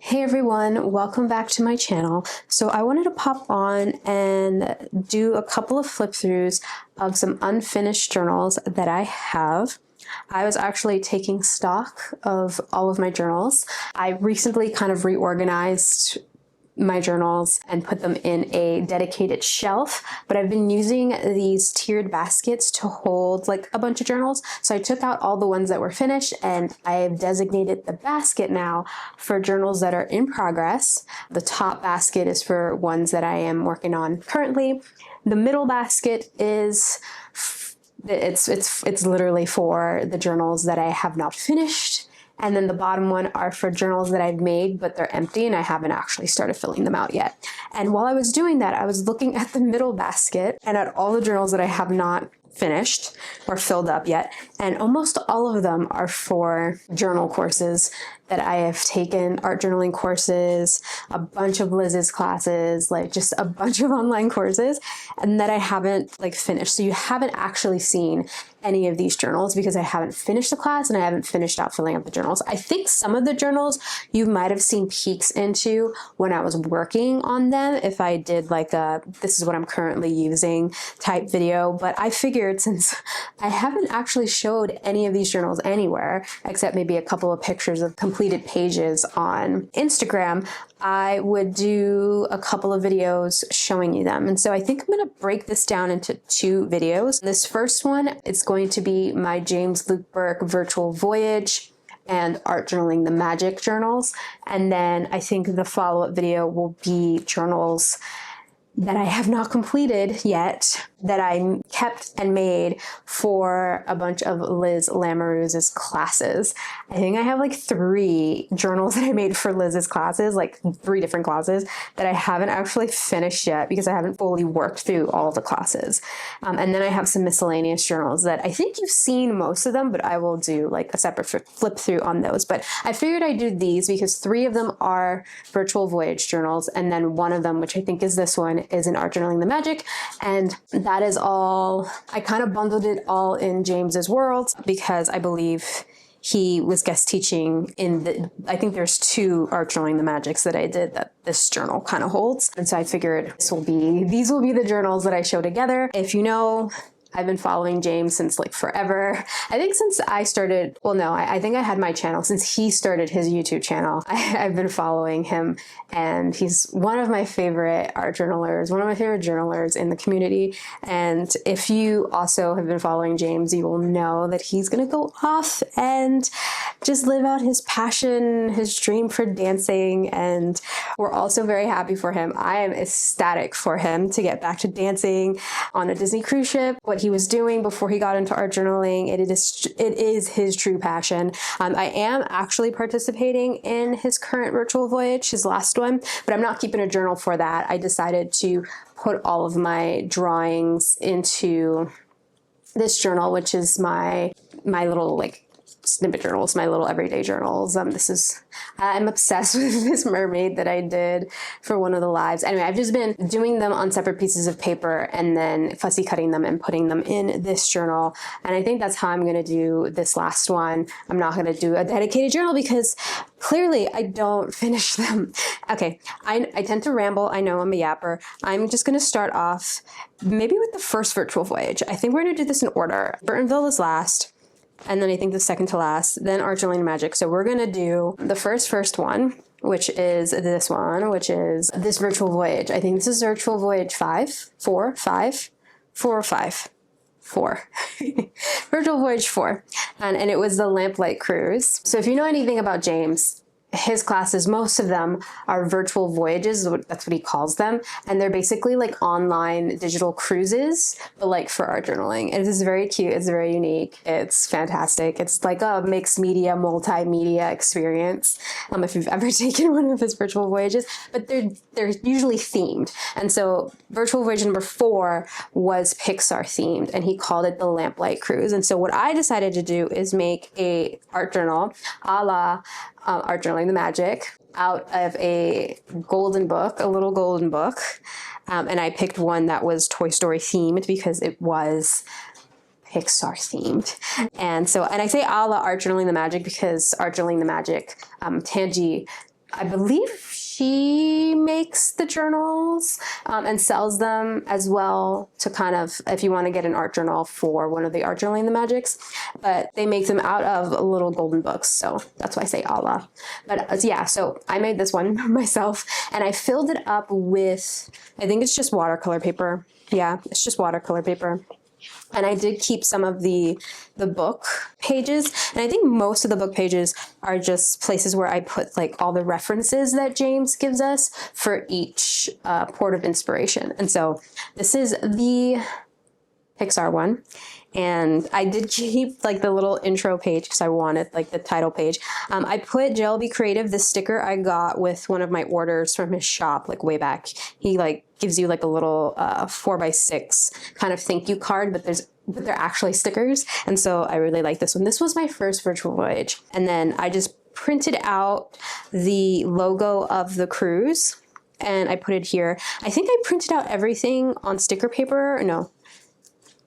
Hey everyone, welcome back to my channel. So I wanted to pop on and do a couple of flip throughs of some unfinished journals that I have. I was actually taking stock of all of my journals. I recently kind of reorganized my journals and put them in a dedicated shelf, but I've been using these tiered baskets to hold like a bunch of journals. So I took out all the ones that were finished and I've designated the basket now for journals that are in progress. The top basket is for ones that I am working on currently. The middle basket is it's literally for the journals that I have not finished. And then the bottom one are for journals that I've made, but they're empty and I haven't actually started filling them out yet. And while I was doing that, I was looking at the middle basket and at all the journals that I have not finished or filled up yet. And almost all of them are for journal courses that I have taken, art journaling courses, a bunch of Liz's classes, like just a bunch of online courses, and that I haven't like finished. So you haven't actually seen any of these journals because I haven't finished the class and I haven't finished out filling up the journals. I think some of the journals you might have seen peeks into when I was working on them if I did like a this is what I'm currently using type video, but I figured since I haven't actually showed any of these journals anywhere except maybe a couple of pictures of completed pages on Instagram, I would do a couple of videos showing you them. And so I think I'm going to break this down into two videos. This first one is going to be my James Luke Burke virtual voyage and art journaling the magic journals. And then I think the follow-up video will be journals that I have not completed yet that I kept and made for a bunch of Liz Lamoureux's classes. I think I have like 3 journals that I made for Liz's classes, like 3 different classes that I haven't actually finished yet because I haven't fully worked through all the classes. And then I have some miscellaneous journals that I think you've seen most of them, but I will do like a separate flip through on those. But I figured I'd do these because 3 of them are virtual voyage journals. And then one of them, which I think is this one, is an art journaling the magic. And that is all, I kind of bundled it all in James's world because I believe he was guest teaching in the, I think there's 2 art journaling the magics that I did that this journal kind of holds. And so I figured these will be the journals that I show together. If you know, I've been following James since like forever. I think since I started, well, no, I think I had my channel since he started his YouTube channel. I've been following him and he's one of my favorite art journalers, one of my favorite journalers in the community. And if you also have been following James, you will know that he's going to go off and just live out his passion, his dream for dancing. And we're also very happy for him. I am ecstatic for him to get back to dancing on a Disney cruise ship. What he was doing before he got into art journaling, it is his true passion. I am actually participating in his current virtual voyage, his last one, but I'm not keeping a journal for that. I decided to put all of my drawings into this journal, which is my little like snippet journals, my little everyday journals. I'm obsessed with this mermaid that I did for one of the lives. Anyway, I've just been doing them on separate pieces of paper and then fussy cutting them and putting them in this journal. And I think that's how I'm going to do this last one. I'm not going to do a dedicated journal because clearly I don't finish them. Okay, I tend to ramble. I know I'm a yapper. I'm just going to start off maybe with the first virtual voyage. I think we're going to do this in order. Burtonville is last. And then I think the second to last, then art journaling magic. So we're going to do the first one, which is this one, which is this virtual voyage. I think this is virtual voyage 4. Virtual voyage 4. And it was the Lamplight cruise. So if you know anything about James, his classes, most of them are virtual voyages. That's what he calls them. And they're basically like online digital cruises, but like for art journaling. It is very cute. It's very unique. It's fantastic. It's like a mixed media, multimedia experience. If you've ever taken one of his virtual voyages, but they're usually themed. And so virtual voyage number 4 was Pixar themed and he called it the Lamplight cruise. And so what I decided to do is make a art journal a la art journaling the magic out of a golden book, a little golden book. And I picked one that was Toy Story themed because it was Pixar themed. And I say a la art journaling the magic because art journaling the magic, Tanji I believe she makes the journals and sells them as well to kind of, if you want to get an art journal for one of the art journaling the magics, but they make them out of little golden books. So that's why I say Allah. But yeah, so I made this one myself and I filled it up with, I think it's just watercolor paper. Yeah, it's just watercolor paper. And I did keep some of the book pages. And I think most of the book pages are just places where I put like all the references that James gives us for each port of inspiration. And so this is the Pixar one. And I did keep like the little intro page because I wanted like the title page. I put JLB Creative, this sticker I got with one of my orders from his shop like way back. He like gives you like a little 4x6 kind of thank you card, but they're actually stickers. And so I really like this one. This was my first virtual voyage. And then I just printed out the logo of the cruise and I put it here. I think I printed out everything on sticker paper. No.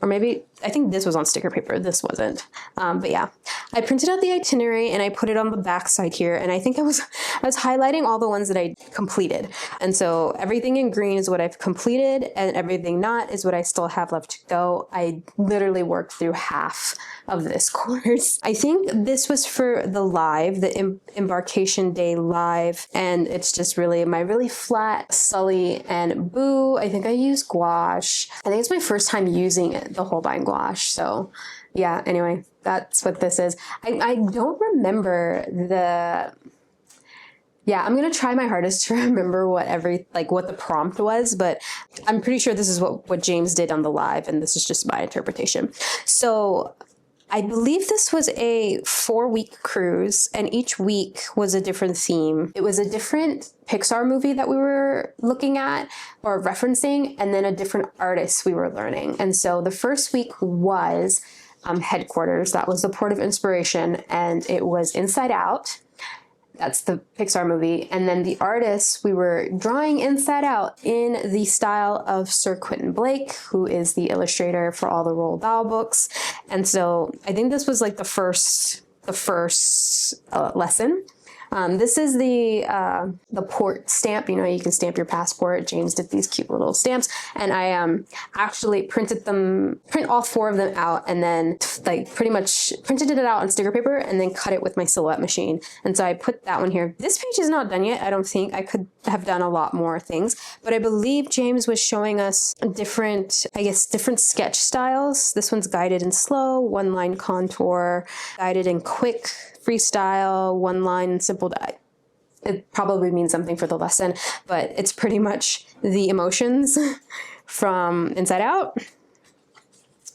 Or maybe, I think this was on sticker paper. This wasn't. But yeah, I printed out the itinerary and I put it on the back side here. And I think I was highlighting all the ones that I completed. And so everything in green is what I've completed and everything not is what I still have left to go. I literally worked through half of this course. I think this was for the live, the embarkation day live. And it's just really my really flat Sully and Boo. I think I used gouache. I think it's my first time using it, the Holbein gouache. So yeah, anyway, that's what this is. I don't remember yeah, I'm going to try my hardest to remember what the prompt was, but I'm pretty sure this is what James did on the live. And this is just my interpretation. So I believe this was a 4-week cruise and each week was a different theme. It was a different Pixar movie that we were looking at or referencing and then a different artist we were learning. And so the first week was Headquarters. That was the port of inspiration and it was Inside Out. That's the Pixar movie. And then the artists, we were drawing Inside Out in the style of Sir Quentin Blake, who is the illustrator for all the Roald Dahl books. And so I think this was like the first lesson. This is the port stamp. You know, you can stamp your passport. James did these cute little stamps, and I actually print all 4 of them out, and then like pretty much printed it out on sticker paper, and then cut it with my Silhouette machine. And so I put that one here. This page is not done yet. I don't think. I could have done a lot more things, but I believe James was showing us different sketch styles. This one's guided and slow, 1-line contour, guided and quick, freestyle, 1-line simple. It probably means something for the lesson, but it's pretty much the emotions from Inside Out.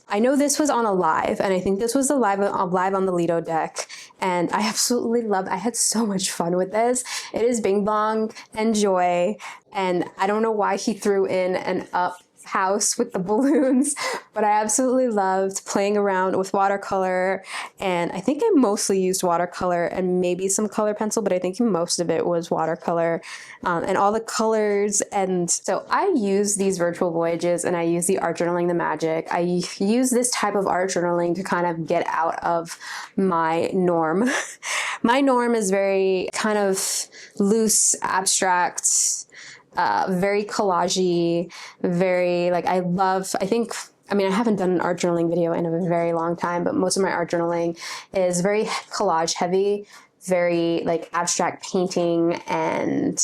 I know this was on a live, and I think this was the live on the Lido deck, and I absolutely loved. I had so much fun with this. It is Bing Bong and Joy, and I don't know why he threw in an up house with the balloons, but I absolutely loved playing around with watercolor. And I think I mostly used watercolor and maybe some color pencil, but I think most of it was watercolor and all the colors. And so I use these virtual voyages and I use the art journaling the magic. I use this type of art journaling to kind of get out of my norm. My norm is very kind of loose, abstract, very collagey, very I haven't done an art journaling video in a very long time, but most of my art journaling is very collage heavy, very abstract painting, and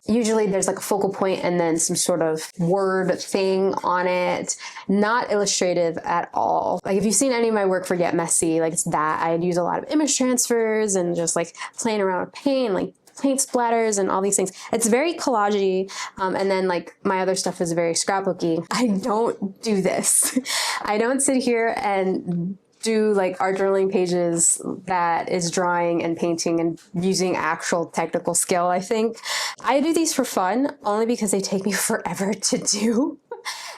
usually there's a focal point and then some sort of word thing on it, not illustrative at all. If you've seen any of my work for Get Messy, it's that. I use a lot of image transfers and just playing around with paint, paint splatters and all these things. It's very collagey. And then my other stuff is very scrapbooky. I don't do this. I don't sit here and do art journaling pages that is drawing and painting and using actual technical skill. I think I do these for fun only because they take me forever to do.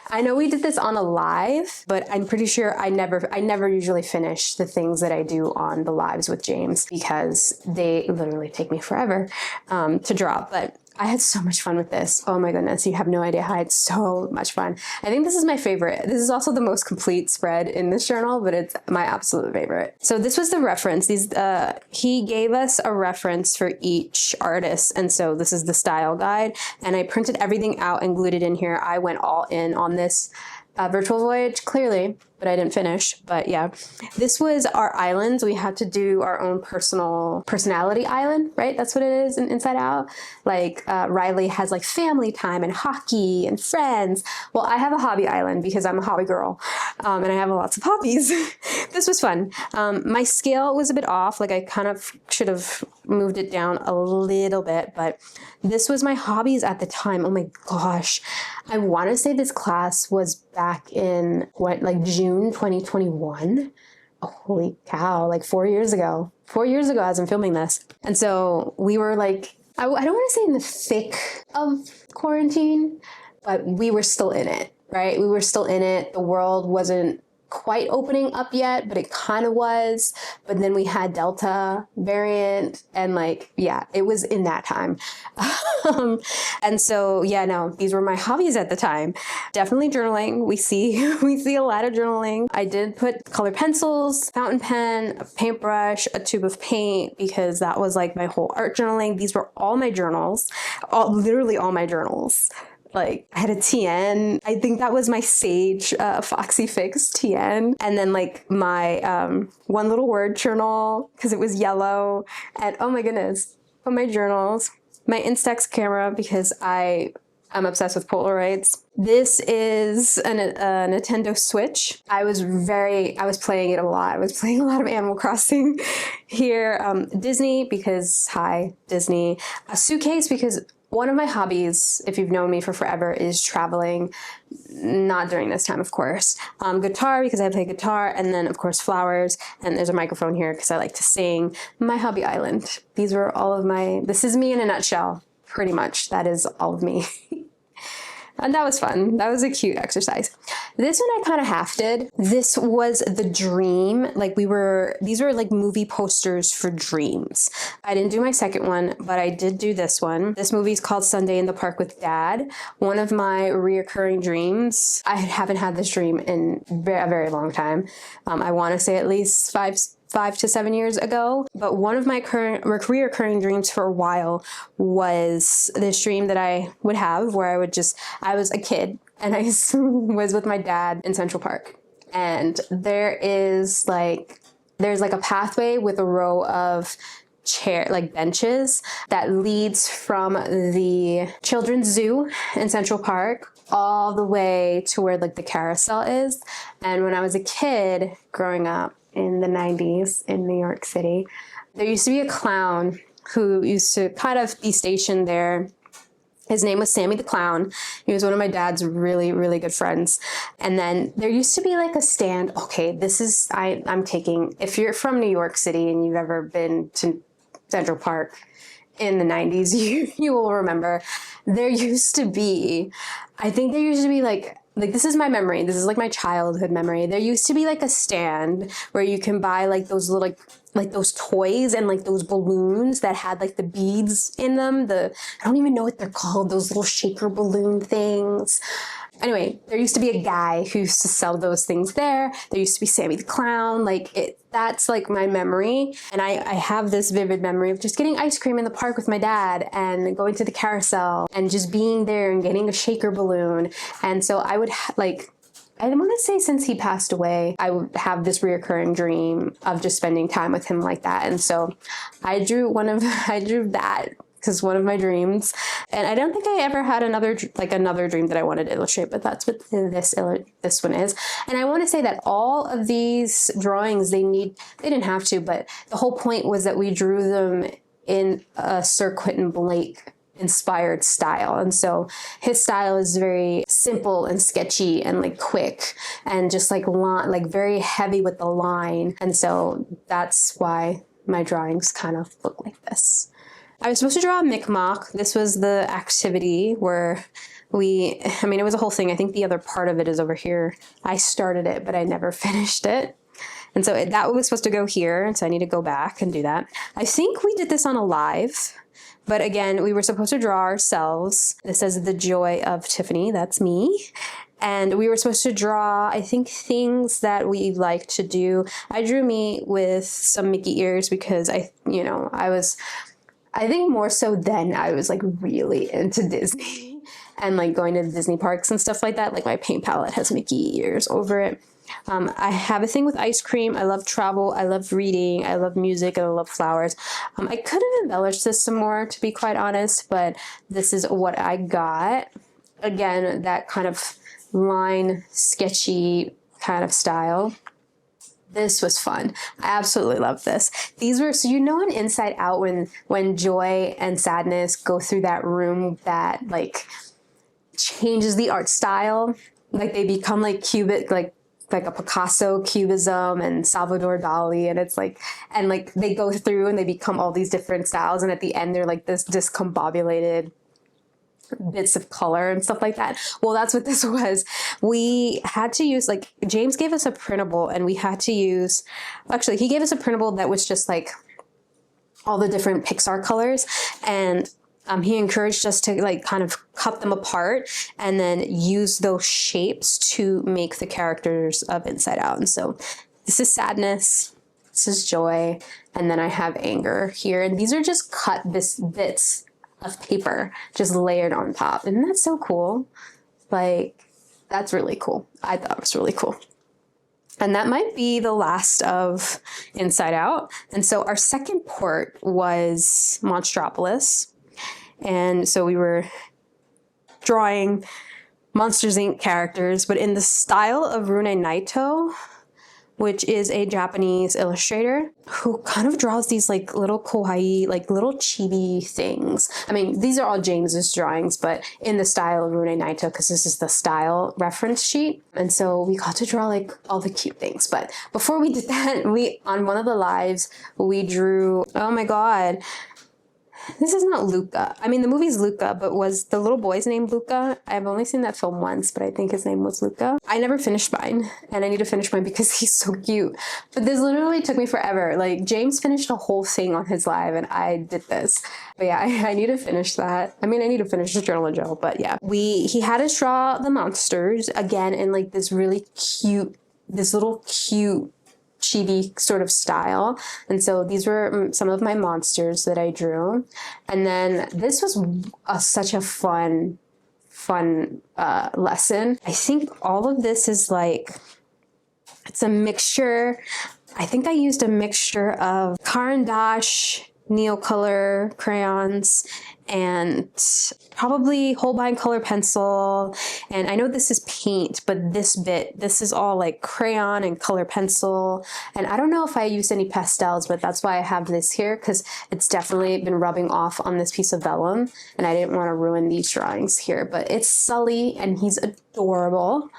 I know we did this on a live, but I'm pretty sure I never usually finish the things that I do on the lives with James because they literally take me forever to draw. But I had so much fun with this. Oh my goodness, you have no idea. I had so much fun. I think this is my favorite. This is also the most complete spread in this journal, but it's my absolute favorite. So this was the reference. He gave us a reference for each artist, and so this is the style guide, and I printed everything out and glued it in here. I went all in on this virtual voyage, clearly, but I didn't finish. But yeah, this was our islands. We had to do our own personality island, right? That's what it is in Inside Out. Like Riley has like family time and hockey and friends. Well, I have a hobby island because I'm a hobby girl, and I have lots of hobbies. This was fun. My scale was a bit off. Like I kind of should have moved it down a little bit, but this was my hobbies at the time. Oh my gosh. I want to say this class was back in like June 2021. Oh, holy cow, like 4 years ago. 4 years ago as I'm filming this. And so we were like, I don't want to say in the thick of quarantine, but we were still in it, right? We were still in it. The world wasn't quite opening up yet, but it kind of was. But then we had Delta variant, and like, yeah, it was in that time. And so, yeah, no, these were my hobbies at the time. Definitely journaling. We see a lot of journaling. I did put colored pencils, fountain pen, a paintbrush, a tube of paint, because that was like my whole art journaling. These were all my journals, literally all my journals. Like I had a TN. I think that was my Sage Foxy Fix TN. And then like my one little word journal because it was yellow. And oh my goodness, for my journals, my Instax camera because I'm obsessed with Polaroids. This is a Nintendo Switch. I was playing it a lot. I was playing a lot of Animal Crossing here. Disney because, hi, Disney. A suitcase because one of my hobbies, if you've known me for forever, is traveling. Not during this time, of course. Guitar, because I play guitar, and then, of course, flowers, and there's a microphone here because I like to sing. My hobby island. These were all of this is me in a nutshell, pretty much. That is all of me. And that was fun. That was a cute exercise. This one I kind of half did. This was the dream. Like these were like movie posters for dreams. I didn't do my second one, but I did do this one. This movie is called Sunday in the Park with Dad. One of my reoccurring dreams. I haven't had this dream in a very long time. I want to say at least 5 to 7 years ago. But one of my recurring dreams for a while was this dream that I would have where I was a kid and I was with my dad in Central Park. And there's like a pathway with a row of benches that leads from the children's zoo in Central Park all the way to where like the carousel is. And when I was a kid growing up, in the 90s in New York City, there used to be a clown who used to kind of be stationed there. His name was Sammy the Clown. He was one of my dad's really, really good friends. And then there used to be like a stand. Okay, I'm taking, if you're from New York City and you've ever been to Central Park in the 90s, you will remember there used to be like, this is my memory. This is like my childhood memory. There used to be like a stand where you can buy like those little, like those toys and like those balloons that had like the beads in them. I don't even know what they're called. Those little shaker balloon things. Anyway, there used to be a guy who used to sell those things there. There used to be Sammy the Clown. That's like my memory. And I have this vivid memory of just getting ice cream in the park with my dad and going to the carousel and just being there and getting a shaker balloon. And so I would I want to say since he passed away, I would have this reoccurring dream of just spending time with him like that. And so I drew that because one of my dreams, and I don't think I ever had another dream that I wanted to illustrate, but that's what this one is. And I want to say that all of these drawings, they didn't have to, but the whole point was that we drew them in a Sir Quentin Blake inspired style. And so his style is very simple and sketchy and like quick and just like very heavy with the line. And so that's why my drawings kind of look like this. I was supposed to draw a Micmac. This was the activity where it was a whole thing. I think the other part of it is over here. I started it, but I never finished it. And so that was supposed to go here. And so I need to go back and do that. I think we did this on a live, But again, we were supposed to draw ourselves. This says The Joy of Tiffany. That's me. And we were supposed to draw, I think, things that we like to do. I drew me with some Mickey ears because I think more so then I was like really into Disney and like going to the Disney parks and stuff like that. Like my paint palette has Mickey ears over it. I have a thing with ice cream. I love travel. I love reading. I love music. And I love flowers. I could have embellished this some more, to be quite honest, but this is what I got. Again, that kind of line sketchy kind of style. This was fun. I absolutely love this. These were, so you know, in Inside Out when joy and sadness go through that room that like changes the art style, like they become like like a Picasso cubism and Salvador Dali, and it's like, and like they go through and they become all these different styles, and at the end they're like this discombobulated bits of color and stuff like that. Well, that's what this was. We had to use, like, James gave us a printable and we had to use, actually he gave us a printable that was just like all the different Pixar colors, and he encouraged us to like kind of cut them apart and then use those shapes to make the characters of Inside Out. And so this is sadness, this is joy, and then I have anger here, and these are just cut bits of paper just layered on top. Isn't that so cool? Like, that's really cool. I thought it was really cool. And that might be the last of Inside Out. And so our second port was Monstropolis. And so we were drawing Monsters, Inc. characters, but in the style of Rune Naito, which is a Japanese illustrator who kind of draws these like little kawaii, like little chibi things. I mean, these are all James's drawings, but in the style of Rune Naito, because this is the style reference sheet. And so we got to draw like all the cute things. But before we did that, on one of the lives, we drew, oh my God, this is not Luca. I mean, the movie's Luca, but was the little boy's name Luca? I've only seen that film once, but I think his name was Luca. I never finished mine, and I need to finish mine because he's so cute. But this literally took me forever. Like, James finished a whole thing on his live, and I did this. But yeah, I need to finish that. I mean, I need to finish the journal and journal, but yeah. He had us draw the monsters, again, in like this really cute, this little cute chibi sort of style. And so these were some of my monsters that I drew. And then this was such a fun lesson. I think all of this is like, it's a mixture. I think I used a mixture of Caran d'Ache Neocolor crayons and probably Holbein color pencil. And I know this is paint, but this is all like crayon and color pencil. And I don't know if I used any pastels, but that's why I have this here, because it's definitely been rubbing off on this piece of vellum, and I didn't want to ruin these drawings here. But it's Sully, and he's adorable.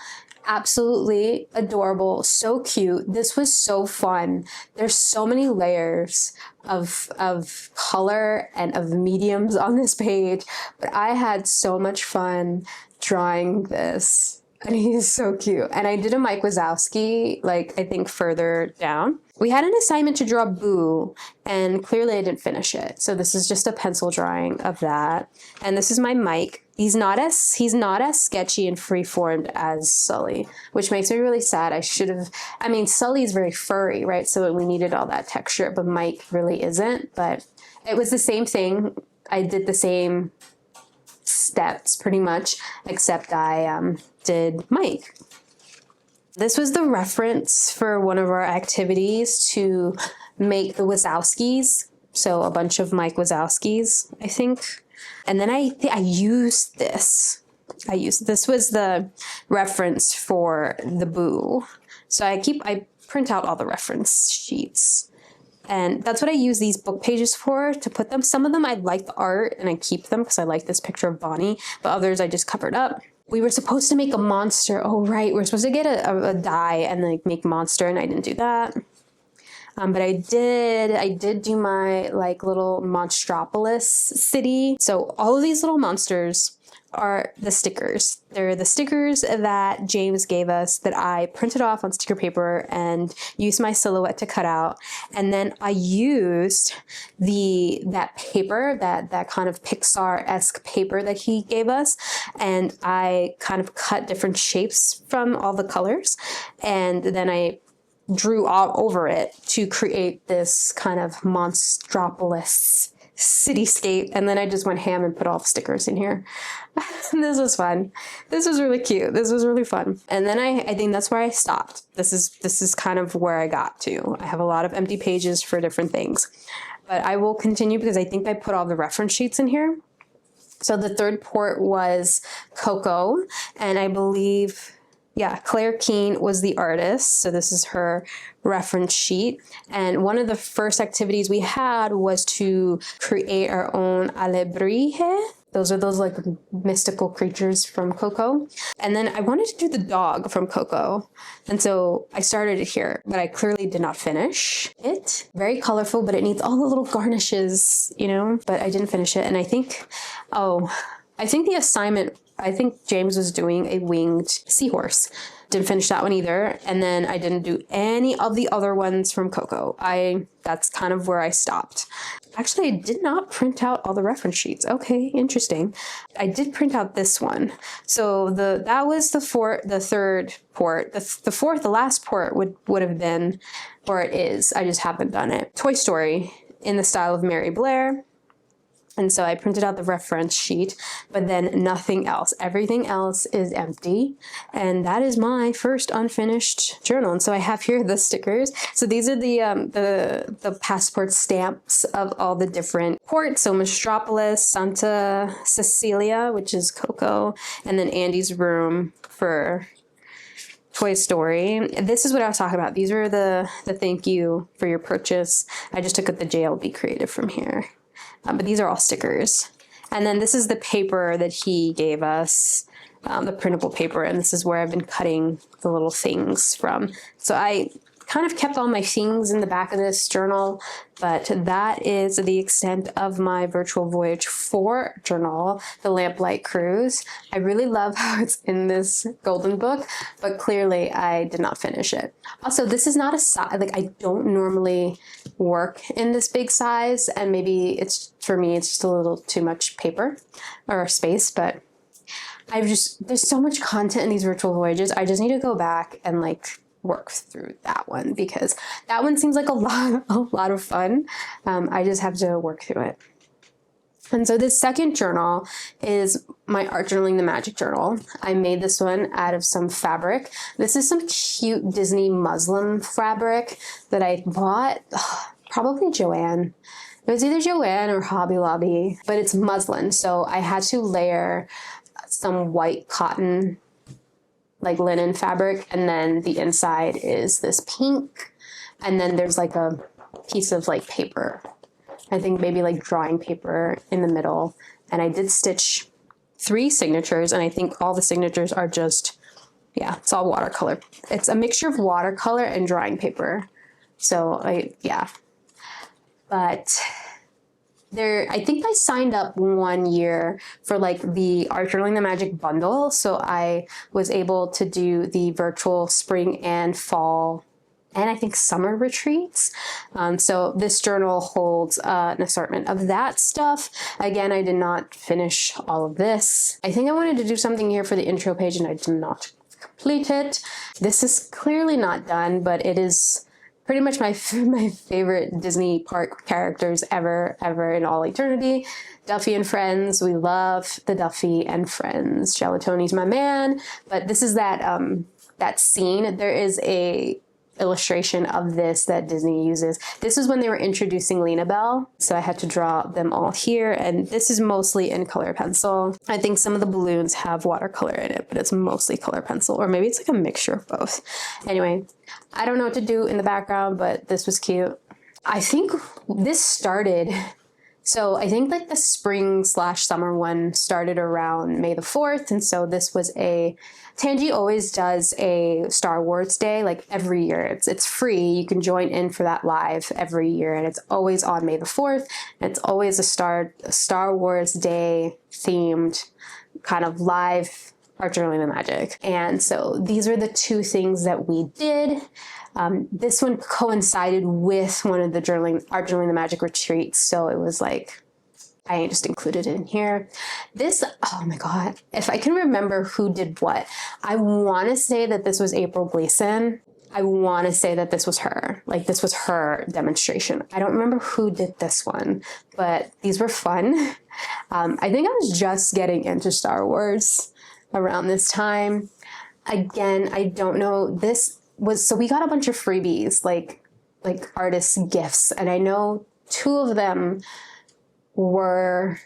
Absolutely adorable, so cute. This was so fun. There's so many layers of color and of mediums on this page, but I had so much fun drawing this, and he's so cute. And I did a Mike Wazowski, like, I think further down. We had an assignment to draw Boo, and clearly I didn't finish it. So this is just a pencil drawing of that. And this is my Mike. He's not as sketchy and freeformed as Sully, which makes me really sad. I mean, Sully's very furry, right? So we needed all that texture, but Mike really isn't. But it was the same thing. I did the same steps pretty much, except I did Mike. This was the reference for one of our activities to make the Wazowskis. So a bunch of Mike Wazowskis, I think. And then I used this. This was the reference for the Boo. So I print out all the reference sheets. And that's what I use these book pages for, to put them. Some of them I like the art and I keep them because I like this picture of Bonnie, but others I just covered up. We were supposed to make a monster. Oh, right. We're supposed to get a die and like make monster, and I didn't do that. But I did do my like little Monstropolis city. So all of these little monsters are the stickers. They're the stickers that James gave us that I printed off on sticker paper and used my silhouette to cut out. And then I used that paper, that kind of Pixar-esque paper that he gave us, and I kind of cut different shapes from all the colors, and then I drew all over it to create this kind of monstropolis cityscape, and then I just went ham and put all the stickers in here. This was fun. This was really cute. This was really fun. And then I think that's where I stopped. This is kind of where I got to. I have a lot of empty pages for different things, but I will continue because I think I put all the reference sheets in here. So the third port was Coco, and I believe, yeah, Claire Keane was the artist. So this is her reference sheet. And one of the first activities we had was to create our own alebrije. Those are those like mystical creatures from Coco. And then I wanted to do the dog from Coco. And so I started it here, but I clearly did not finish it. Very colorful, but it needs all the little garnishes, you know, but I didn't finish it. And I think the assignment, I think James was doing a winged seahorse. Didn't finish that one either. And then I didn't do any of the other ones from Coco. That's kind of where I stopped. Actually, I did not print out all the reference sheets. Okay, interesting. I did print out this one. So that was the third port. The last port would have been, or it is, I just haven't done it. Toy Story in the style of Mary Blair. And so I printed out the reference sheet, but then nothing else. Everything else is empty. And that is my first unfinished journal. And so I have here the stickers. So these are the passport stamps of all the different ports. So Mastropolis, Santa Cecilia, which is Coco, and then Andy's room for Toy Story. This is what I was talking about. These are the thank you for your purchase. I just took the JLB Creative from here. But these are all stickers. And then this is the paper that he gave us, the printable paper, and this is where I've been cutting the little things from. So I kind of kept all my things in the back of this journal, but that is the extent of my Virtual Voyage 4 journal, the Lamplight Cruise. I really love how it's in this golden book, but clearly I did not finish it. Also, this is not a size, like I don't normally work in this big size, and maybe for me, it's just a little too much paper or space, but there's so much content in these virtual voyages. I just need to go back and like work through that one because that one seems like a lot of fun. I just have to work through it. And so this second journal is my Art Journaling the Magic journal. I made this one out of some fabric. This is some cute Disney muslin fabric that I bought, probably Joann. It was either Joann or Hobby Lobby, but it's muslin. So I had to layer some white cotton, like linen fabric, and then the inside is this pink, and then there's like a piece of like paper, I think maybe like drawing paper in the middle, and I did stitch 3 signatures, and I think all the signatures are just, yeah, it's all watercolor. It's a mixture of watercolor and drawing paper. So but I think I signed up 1 year for like the Art Journaling the Magic bundle. So I was able to do the virtual spring and fall and I think summer retreats. So this journal holds an assortment of that stuff. Again, I did not finish all of this. I think I wanted to do something here for the intro page and I did not complete it. This is clearly not done, but it is pretty much my favorite Disney park characters ever in all eternity. Duffy and Friends. We love the Duffy and Friends. Gelatoni's my man. But this is that scene. There is a illustration of this that Disney uses. This is when they were introducing Lena Bell. So I had to draw them all here. And this is mostly in color pencil. I think some of the balloons have watercolor in it, but it's mostly color pencil. Or maybe it's like a mixture of both. Anyway, I don't know what to do in the background, but this was cute. I think this started, so I think like the spring/summer one started around May the 4th. And so this was Tangi always does a Star Wars Day, like every year. It's free. You can join in for that live every year. And it's always on May the 4th. And it's always a Star Wars Day themed kind of live art journaling the magic. And so these are the two things that we did. This one coincided with one of the art journaling the magic retreats. So it was like, I just included it in here. This, oh my God, if I can remember who did what, I want to say that this was April Gleason. I want to say that this was her. Like, this was her demonstration. I don't remember who did this one, but these were fun. I think I was just getting into Star Wars around this time. Again, I don't know. So we got a bunch of freebies, like artist gifts. And I know two of them were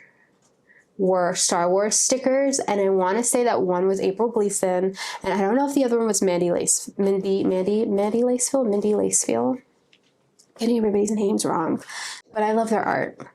Star Wars stickers, and I want to say that one was April Gleason, and I don't know if the other one was Mandy Lacefield. Getting everybody's names wrong, but I love their art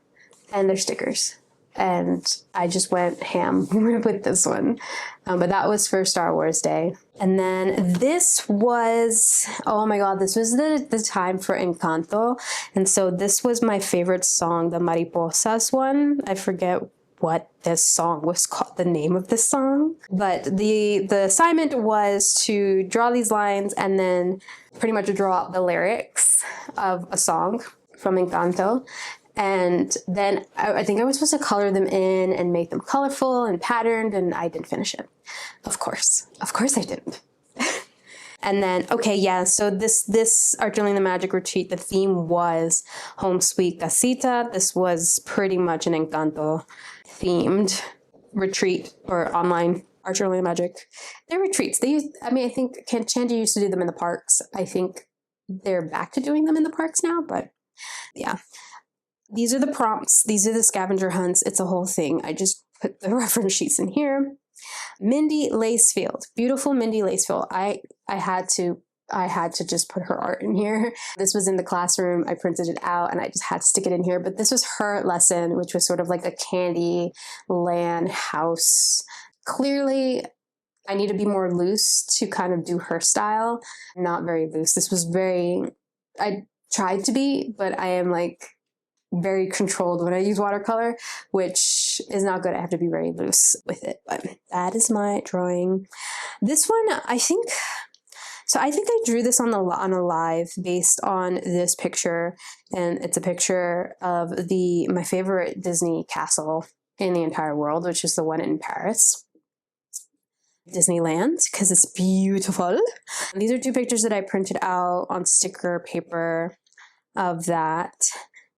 and their stickers, and I just went ham with this one. But that was for Star Wars Day. And then this was, oh my God, this was the time for Encanto. And so this was my favorite song, the Mariposas one. I forget what this song was called, the name of this song. But the assignment was to draw these lines and then pretty much draw out the lyrics of a song from Encanto. And then I think I was supposed to color them in and make them colorful and patterned, and I didn't finish it. Of course I didn't. And then, okay, yeah, so this Art Journaling the Magic retreat, the theme was Home Sweet Casita. This was pretty much an Encanto themed retreat or online Art Journaling the Magic. They're retreats. I think Chandy used to do them in the parks. I think they're back to doing them in the parks now, but yeah. These are the prompts. These are the scavenger hunts. It's a whole thing. I just put the reference sheets in here. Mindy Lacefield, beautiful Mindy Lacefield. I had to just put her art in here. This was in the classroom. I printed it out and I just had to stick it in here. But this was her lesson, which was sort of like a candy land house. Clearly, I need to be more loose to kind of do her style. Not very loose. This was I tried to be, but I am like very controlled when I use watercolor, which is not good. I have to be very loose with it, but that is my drawing. This one, I think I drew this on a live based on this picture, and it's a picture of my favorite Disney castle in the entire world, which is the one in Paris, Disneyland, because it's beautiful. These are two pictures that I printed out on sticker paper of that.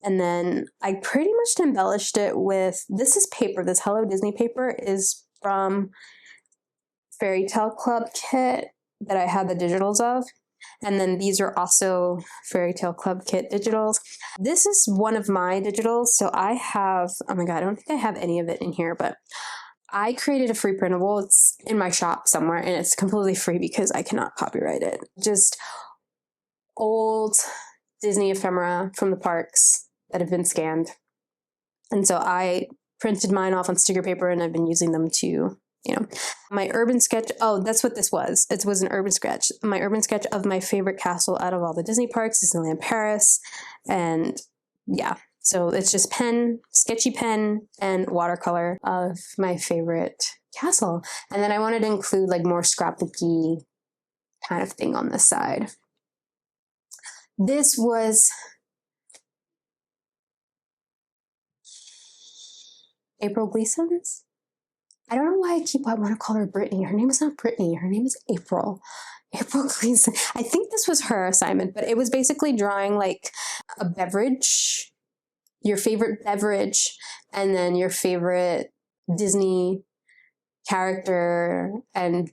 And then I pretty much embellished it with, this is paper. This Hello Disney paper is from Fairy Tale Club kit that I had the digitals of. And then these are also Fairy Tale Club kit digitals. This is one of my digitals. So I have, oh my God, I don't think I have any of it in here, but I created a free printable. It's in my shop somewhere and it's completely free because I cannot copyright it. Just old Disney ephemera from the parks that have been scanned. And so I printed mine off on sticker paper and I've been using them to, my urban sketch. Oh, that's what this was. It was an urban sketch. My urban sketch of my favorite castle out of all the Disney parks, Disneyland Paris. And yeah, so it's just sketchy pen and watercolor of my favorite castle. And then I wanted to include like more scrapbooky kind of thing on this side. This was April Gleason's. I don't know why I want to call her Brittany. Her name is not Brittany. Her name is April. April Gleason. I think this was her assignment, but it was basically drawing like a beverage, your favorite beverage, and then your favorite Disney character, and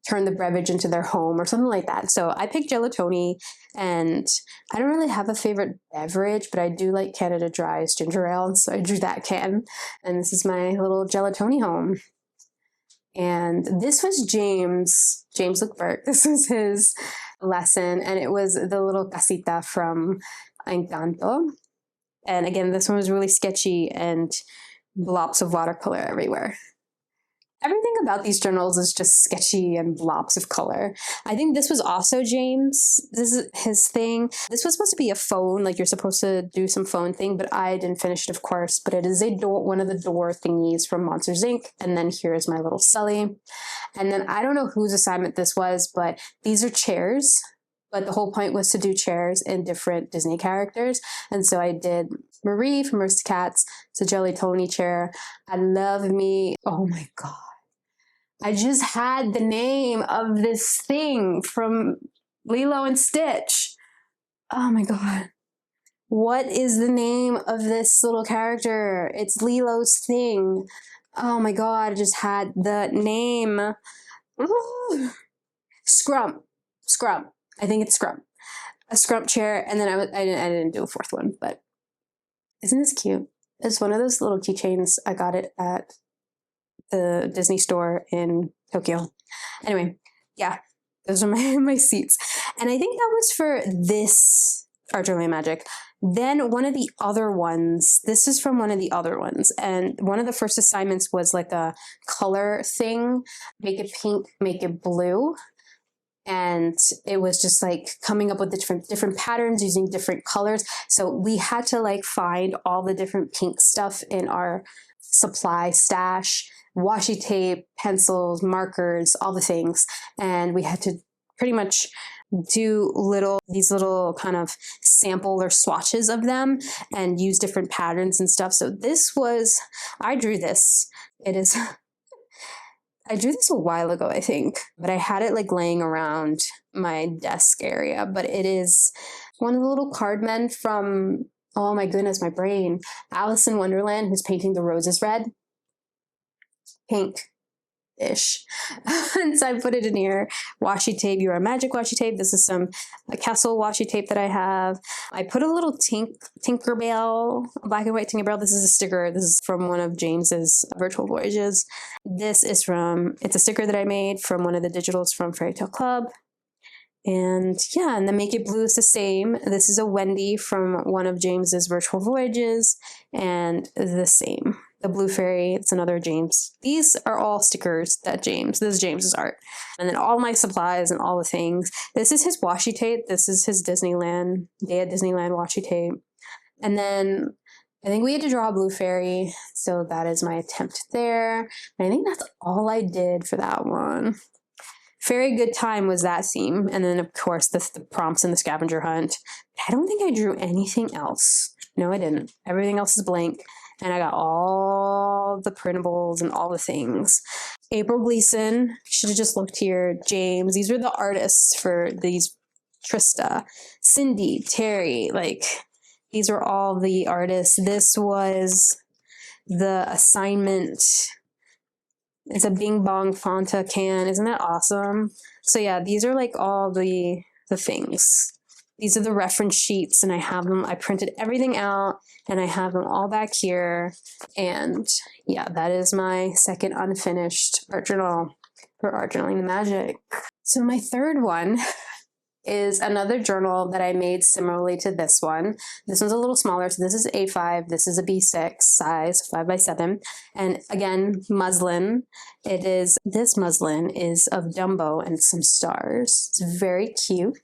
turn the beverage into their home or something like that. So I picked gelatoni, and I don't really have a favorite beverage, but I do like Canada Dry's ginger ale, and so I drew that can, and this is my little gelatoni home. And this was James Lukeberg. This was his lesson, and it was the little casita from Encanto. And again, this one was really sketchy and blobs of watercolor everywhere. Everything about these journals is just sketchy and blobs of color. I think this was also James. This is his thing. This was supposed to be a phone, like you're supposed to do some phone thing, but I didn't finish it, of course. But it is a door, one of the door thingies from Monsters Inc. And then here's my little Sully. And then I don't know whose assignment this was, but these are chairs. But the whole point was to do chairs in different Disney characters. And so I did Marie from Aristocats. It's a Jelly Tony chair. I love me. Oh my God. I just had the name of this thing from Lilo and Stitch. Oh my God. What is the name of this little character? It's Lilo's thing. Oh my God. I just had the name. Ooh. Scrump. I think it's Scrump. A Scrump chair. And then I didn't do a fourth one, but isn't this cute? It's one of those little keychains. I got it at the Disney store in Tokyo. Anyway, yeah, those are my seats. And I think that was for this Art Journal Magic. Then one of the other ones, this is from one of the other ones. And one of the first assignments was like a color thing. Make it pink, make it blue. And it was just like coming up with different patterns using different colors. So we had to like find all the different pink stuff in our supply stash, washi tape, pencils, markers, all the things. And we had to pretty much do these little kind of sample or swatches of them and use different patterns and stuff. So I drew this. I drew this a while ago, I think, but I had it like laying around my desk area. But it is one of the little card men from, oh my goodness, my brain, Alice in Wonderland, who's painting the roses red. Pink-ish. And so I put it in here. Washi tape, You Are Magic washi tape. This is some Castle washi tape that I have. I put a little Tinkerbell, black and white Tinkerbell. This is a sticker. This is from one of James's virtual voyages. It's a sticker that I made from one of the digitals from Fairy Tale Club. And yeah, and the Make It Blue is the same. This is a Wendy from one of James's virtual voyages, and the same. The Blue Fairy, it's another James. These are all stickers this is James's art. And then all my supplies and all the things. This is his washi tape. This is his Disneyland, Day at Disneyland washi tape. And then I think we had to draw a Blue Fairy. So that is my attempt there. And I think that's all I did for that one. Very Good Time was that theme. And then of course the prompts and the scavenger hunt. I don't think I drew anything else. No, I didn't. Everything else is blank. And I got all the printables and all the things. April Gleason, should have just looked here. James, these were the artists for these. Trista, Cindy, Terry, like these were all the artists. This was the assignment. It's a Bing Bong Fanta can. Isn't that awesome? So yeah, these are like all the things. These are the reference sheets, and I have them. I printed everything out, and I have them all back here. And yeah, that is my second unfinished art journal for Art Journaling the Magic. So my third one is another journal that I made similarly to this one. This one's a little smaller, so this is A5, this is a B6 size, 5x7, and again, muslin. This muslin is of Dumbo and some stars. It's very cute.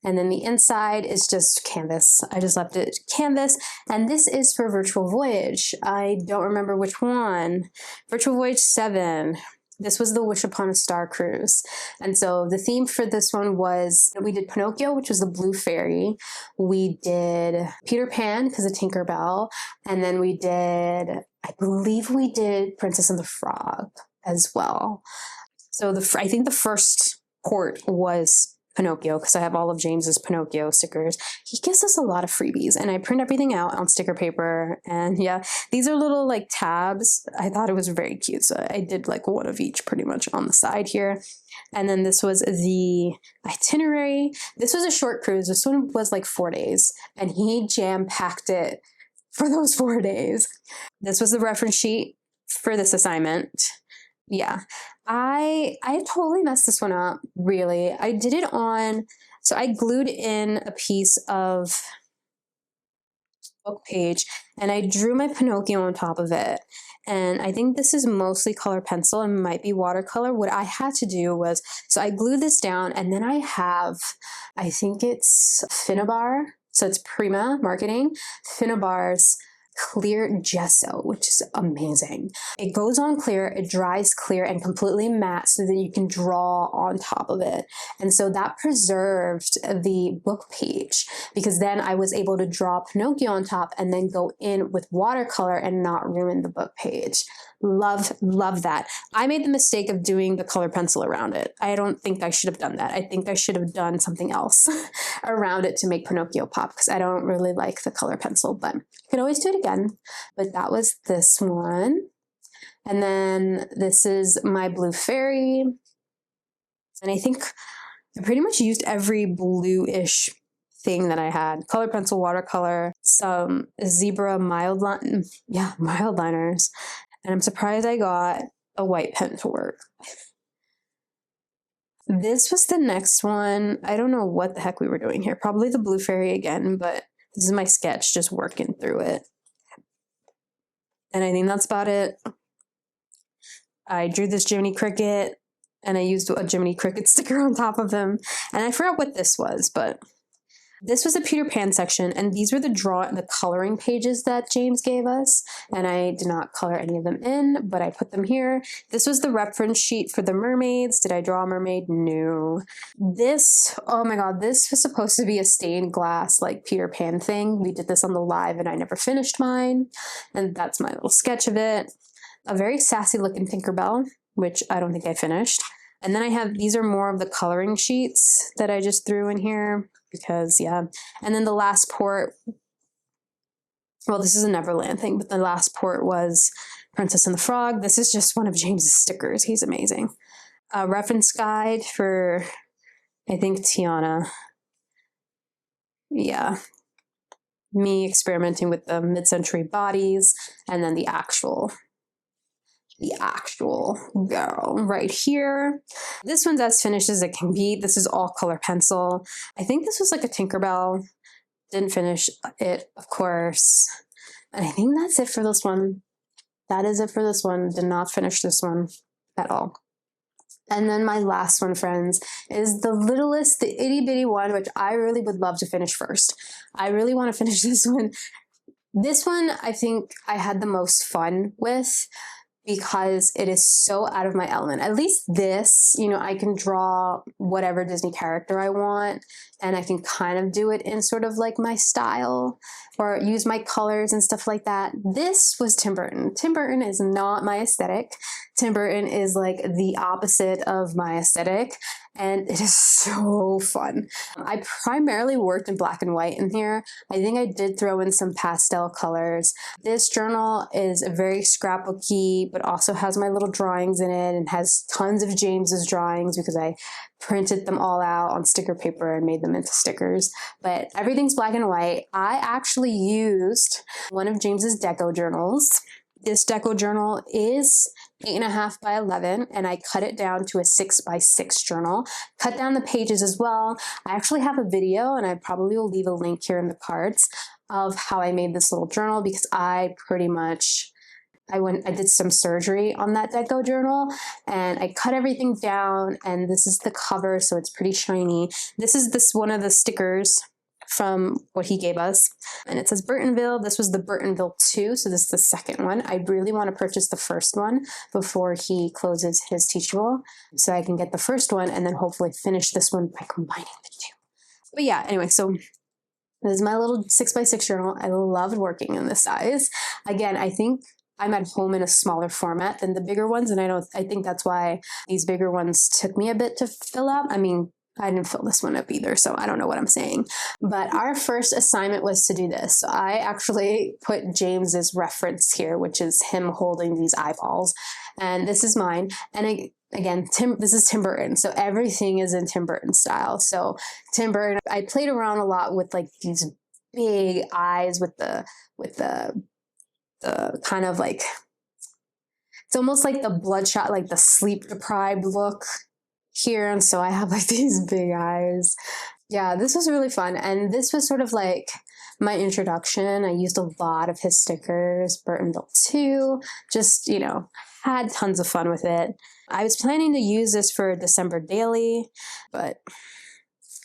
And then the inside is just canvas. I just left it canvas. And this is for Virtual Voyage. I don't remember which one. Virtual Voyage 7. This was the Wish Upon a Star cruise. And so the theme for this one was, we did Pinocchio, which was the Blue Fairy. We did Peter Pan, because of Tinkerbell. And then I believe we did Princess and the Frog as well. So I think the first port was Pinocchio, because I have all of James's Pinocchio stickers. He gives us a lot of freebies, and I print everything out on sticker paper. And yeah, these are little like tabs. I thought it was very cute, so I did like one of each pretty much on the side here. And then this was the itinerary. This was a short cruise. This one was like 4 days, and he jam-packed it for those 4 days. This was the reference sheet for this assignment. Yeah, I totally messed this one up, really. I did it so I glued in a piece of book page, and I drew my Pinocchio on top of it. And I think this is mostly color pencil and might be watercolor. What I had to do was, so I glued this down, and then I think it's Finnabar. So it's Prima Marketing, Finnabar's clear gesso, which is amazing. It goes on clear, it dries clear and completely matte so that you can draw on top of it. And so that preserved the book page, because then I was able to draw Pinocchio on top and then go in with watercolor and not ruin the book page. Love that. I made the mistake of doing the color pencil around it. I don't think I should have done that. I think I should have done something else around it to make Pinocchio pop, because I don't really like the color pencil, but you can always do it again. But that was this one. And then this is my blue fairy. And I think I pretty much used every bluish thing that I had. Color pencil, watercolor, some zebra mild liners. And I'm surprised I got a white pen to work. This was the next one. I don't know what the heck we were doing here. Probably the blue fairy again, but this is my sketch, just working through it. And I think that's about it. I drew this Jiminy Cricket, and I used a Jiminy Cricket sticker on top of him. And I forgot what this was, but this was a Peter Pan section, and these were the coloring pages that James gave us, and I did not color any of them in, but I put them here. This was the reference sheet for the mermaids. Did I draw a mermaid? No. This, oh my god, this was supposed to be a stained glass, like, Peter Pan thing. We did this on the live, and I never finished mine, and that's my little sketch of it. A very sassy looking Tinkerbell, which I don't think I finished. And then I have, these are more of the coloring sheets that I just threw in here because, yeah. And then the last port, well, this is a Neverland thing, but the last port was Princess and the Frog. This is just one of James's stickers. He's amazing. A reference guide for, I think, Tiana. Yeah. Me experimenting with the mid-century bodies, and then the actual girl right here. This one's as finished as it can be. This is all color pencil. I think this was like a Tinkerbell. Didn't finish it, of course. And I think that's it for this one. That is it for this one. Did not finish this one at all. And then my last one, friends, is the littlest, the itty bitty one, which I really would love to finish first. I really want to finish this one. This one, I think I had the most fun with, because it is so out of my element. At least this, you know, I can draw whatever Disney character I want, and I can kind of do it in sort of like my style, or use my colors and stuff like that. This was Tim Burton. Tim Burton is not my aesthetic. Tim Burton is like the opposite of my aesthetic, and it is so fun. I primarily worked in black and white in here. I think I did throw in some pastel colors. This journal is very scrapbooky, but also has my little drawings in it, and has tons of James's drawings because I printed them all out on sticker paper and made them into stickers. But everything's black and white. I actually used one of James's deco journals. This deco journal is 8.5 by 11, and I cut it down to a 6 by 6 journal. Cut down the pages as well. I actually have a video, and I probably will leave a link here in the cards, of how I made this little journal, because I did some surgery on that deco journal, and I cut everything down, and this is the cover, so it's pretty shiny. This is one of the stickers from what he gave us, and it says Burtonville. This was the Burtonville 2, so this is the second one. I really want to purchase the first one before he closes his Teachable, so I can get the first one and then hopefully finish this one by combining the two. But yeah, anyway, so this is my little 6 by 6 journal. I loved working in this size. Again, I think I'm at home in a smaller format than the bigger ones, and I think that's why these bigger ones took me a bit to fill out. I mean, I didn't fill this one up either, so I don't know what I'm saying. But our first assignment was to do this. So I actually put James's reference here, which is him holding these eyeballs. And this is mine. And again, this is Tim Burton. So everything is in Tim Burton style. So Tim Burton, I played around a lot with like these big eyes with the kind of like, it's almost like the bloodshot, like the sleep deprived look here. And so I have like these big eyes. Yeah, this was really fun. And this was sort of like my introduction. I used a lot of his stickers, Burtonville 2, just, had tons of fun with it. I was planning to use this for December daily, but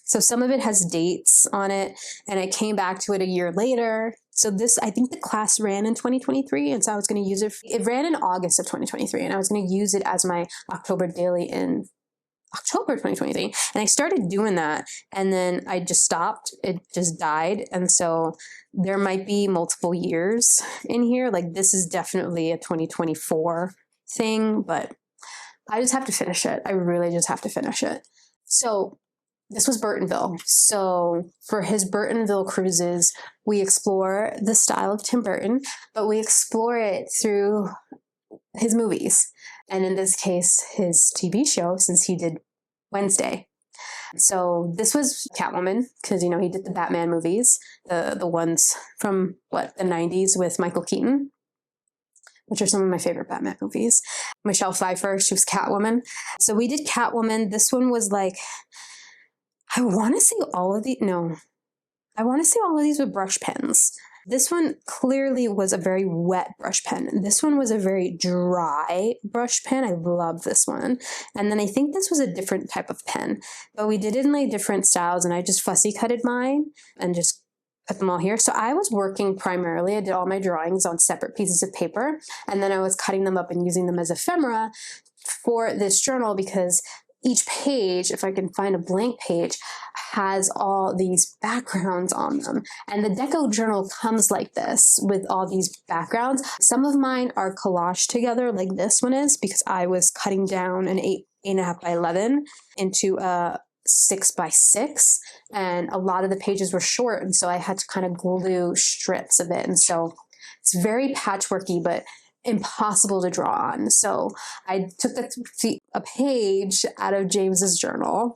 so some of it has dates on it, and I came back to it a year later. So this, I think the class ran in 2023, and so I was going to use it. It ran in August of 2023, and I was going to use it as my October daily in October 2023. And I started doing that, and then I just stopped. It just died. And so there might be multiple years in here. Like this is definitely a 2024 thing, but I just have to finish it. I really just have to finish it. So this was Burtonville. So for his Burtonville cruises, we explore the style of Tim Burton, but we explore it through his movies. And in this case, his TV show, since he did Wednesday. So this was Catwoman, because, he did the Batman movies, the ones from, the 90s with Michael Keaton, which are some of my favorite Batman movies. Michelle Pfeiffer, she was Catwoman. So we did Catwoman. This one was like, I want to say all of these with brush pens. This one clearly was a very wet brush pen. This one was a very dry brush pen. I love this one. And then I think this was a different type of pen, but we did it in like different styles, and I just fussy cutted mine and just put them all here. So I was working primarily, I did all my drawings on separate pieces of paper, and then I was cutting them up and using them as ephemera for this journal, because each page, if I can find a blank page, has all these backgrounds on them. And the Deco journal comes like this with all these backgrounds. Some of mine are collaged together like this one is, because I was cutting down an 8.5 by 11 into a 6 by 6. And a lot of the pages were short. And so I had to kind of glue strips of it. And so it's very patchworky, but impossible to draw on. So I took a page out of James's journal,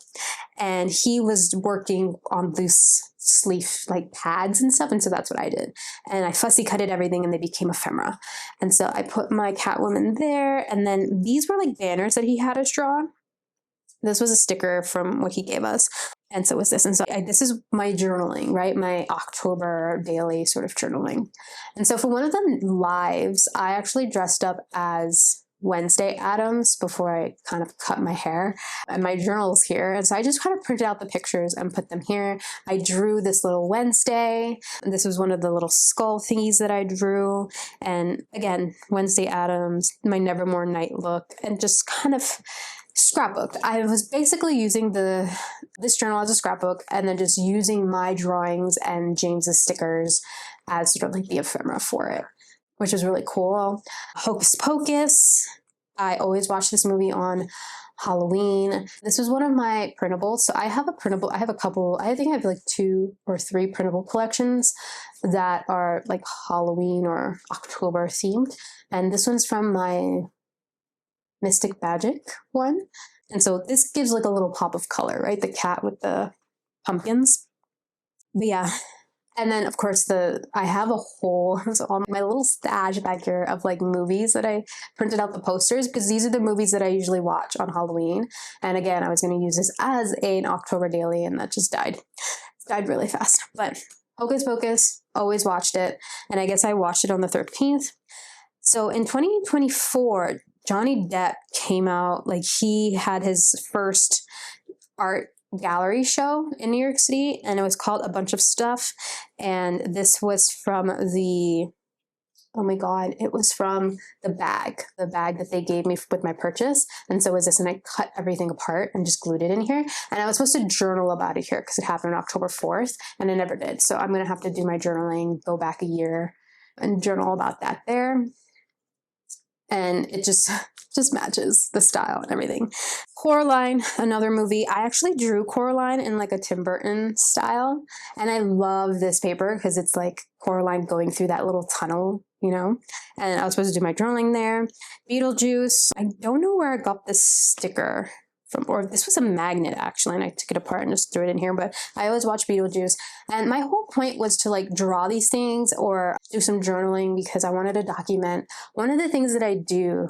and he was working on loose sleeve like pads and stuff, and so that's what I did. And I fussy cutted everything, and they became ephemera. And so I put my Catwoman there, and then these were like banners that he had us draw. This was a sticker from what he gave us. And so was this. And so this is my journaling, right? My October daily sort of journaling. And so for one of the lives, I actually dressed up as Wednesday Addams before I kind of cut my hair, and my journal's here. And so I just kind of printed out the pictures and put them here. I drew this little Wednesday. And this was one of the little skull thingies that I drew. And again, Wednesday Addams, my Nevermore night look, and just kind of scrapbooked. I was basically using this journal as a scrapbook, and then just using my drawings and James's stickers as sort of like the ephemera for it, which was really cool. Hocus Pocus. I always watch this movie on Halloween. This was one of my printables. So I have a couple, I think I have like 2 or 3 printable collections that are like Halloween or October themed. And this one's from my Mystic Magic one. And so this gives like a little pop of color, right? The cat with the pumpkins. But yeah. And then of course I have a whole, so my little stash back here of like movies that I printed out the posters, because these are the movies that I usually watch on Halloween. And again, I was going to use this as an October daily, and that just died. It died really fast. But Hocus Pocus, always watched it. And I guess I watched it on the 13th. So in 2024, Johnny Depp came out, like he had his first art gallery show in New York City, and it was called A Bunch of Stuff. And this was from it was from the bag that they gave me with my purchase. And so was this, and I cut everything apart and just glued it in here. And I was supposed to journal about it here because it happened on October 4th, and I never did. So I'm going to have to do my journaling, go back a year and journal about that there. And it just matches the style and everything. Coraline, another movie. I actually drew Coraline in like a Tim Burton style. And I love this paper because it's like Coraline going through that little tunnel, and I was supposed to do my journaling there. Beetlejuice. I don't know where I got this sticker from, or this was a magnet actually, and I took it apart and just threw it in here, but I always watch Beetlejuice. And my whole point was to like draw these things or do some journaling because I wanted to document. One of the things that I do